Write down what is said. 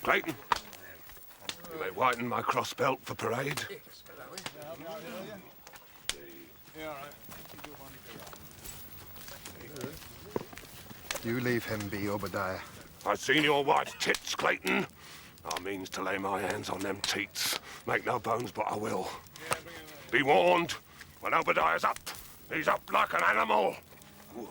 Clayton, you may whiten my cross belt for parade. You leave him be, Obadiah. I've seen your white tits, Clayton. I means to lay my hands on them teats. Make no bones, but I will. Be warned, when Obadiah's up, he's up like an animal. Ooh.